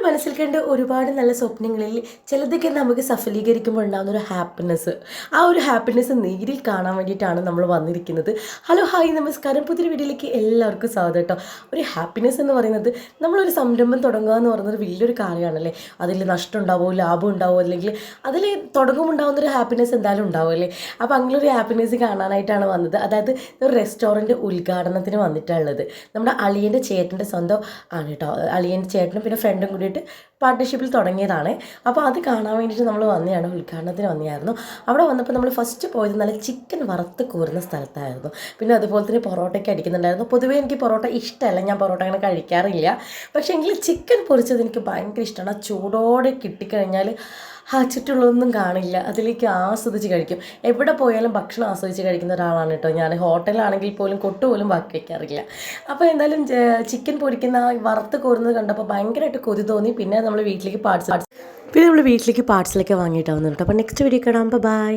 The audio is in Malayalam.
മനസ്സിൽ കണ്ട ഒരുപാട് നല്ല സ്വപ്നങ്ങളിൽ ചിലതൊക്കെ നമുക്ക് സഫലീകരിക്കുമ്പോൾ ഉണ്ടാകുന്ന ഒരു ഹാപ്പിനെസ്, ആ ഒരു ഹാപ്പിനെസ് നേരിൽ കാണാൻ വേണ്ടിയിട്ടാണ് നമ്മൾ വന്നിരിക്കുന്നത്. ഹലോ ഹായ് നമസ്കാരം, പുതിയൊരു വീഡിയോയിലേക്ക് എല്ലാവർക്കും സ്വാഗതം കേട്ടോ. ഒരു ഹാപ്പിനെസ് എന്ന് പറയുന്നത് നമ്മളൊരു സംരംഭം തുടങ്ങുക എന്ന് പറയുന്നത് വലിയൊരു കാര്യമാണല്ലേ. അതിൽ നഷ്ടം ഉണ്ടാവുമോ ലാഭം ഉണ്ടാവുമോ, അല്ലെങ്കിൽ അതിൽ തുടങ്ങുമ്പോൾ ഉണ്ടാകുന്നൊരു ഹാപ്പിനെസ് എന്തായാലും ഉണ്ടാവുമല്ലേ. അപ്പോൾ അങ്ങനൊരു ഹാപ്പിനെസ് കാണാനായിട്ടാണ് വന്നത്. അതായത് ഒരു റെസ്റ്റോറൻറ്റ് ഉദ്ഘാടനത്തിന് വന്നിട്ടുള്ളത് നമ്മുടെ അളിയൻ്റെ ചേട്ടൻ്റെ സ്വന്തം ആണ് കേട്ടോ. അളിയൻ്റെ ചേട്ടനും പിന്നെ ഫ്രണ്ടും കൂടിയിട്ട് പാർട്ട്ണർഷിപ്പിൽ തുടങ്ങിയതാണ്. അപ്പോൾ അത് കാണാൻ വേണ്ടിയിട്ട് നമ്മൾ വന്നതാണ്, ഉദ്ഘാടനത്തിന് വന്നതായിരുന്നു. അവിടെ വന്നപ്പോൾ നമ്മൾ ഫസ്റ്റ് പോയത് നല്ല ചിക്കൻ വറുത്ത് കോരുന്ന സ്ഥലത്തായിരുന്നു. പിന്നെ അതുപോലെ തന്നെ പൊറോട്ടയ്ക്ക് അടിക്കുന്നുണ്ടായിരുന്നു. പൊതുവേ എനിക്ക് പൊറോട്ട ഇഷ്ടമല്ല, ഞാൻ പൊറോട്ട അങ്ങനെ കഴിക്കാറില്ല. പക്ഷേ എങ്കിൽ ചിക്കൻ പൊരിച്ചത് എനിക്ക് ഭയങ്കര ഇഷ്ടമാണ്. ആ ചൂടോടെ കിട്ടിക്കഴിഞ്ഞാൽ ചുറ്റുള്ളതൊന്നും കാണില്ല, അതിലേക്ക് ആസ്വദിച്ച് കഴിക്കും. എവിടെ പോയാലും ഭക്ഷണം ആസ്വദിച്ച് കഴിക്കുന്ന ഒരാളാണ് കേട്ടോ ഞാൻ. ഹോട്ടലിലാണെങ്കിൽ പോലും കൊട്ടുപോലും ബാക്കി വയ്ക്കാറില്ല. അപ്പോൾ എന്തായാലും ചിക്കൻ പൊരിക്കുന്ന വറുത്ത് കോരുന്നത് കണ്ടപ്പോൾ ഭയങ്കരമായിട്ട് കൊതി തോന്നി. പിന്നെ നമ്മൾ വീട്ടിലേക്ക് പാർട്സലൊക്കെ വാങ്ങിയിട്ടാവുന്നു കേട്ടോ. അപ്പോൾ നെക്സ്റ്റ് വീഡിയോ കാണാം. ബൈ.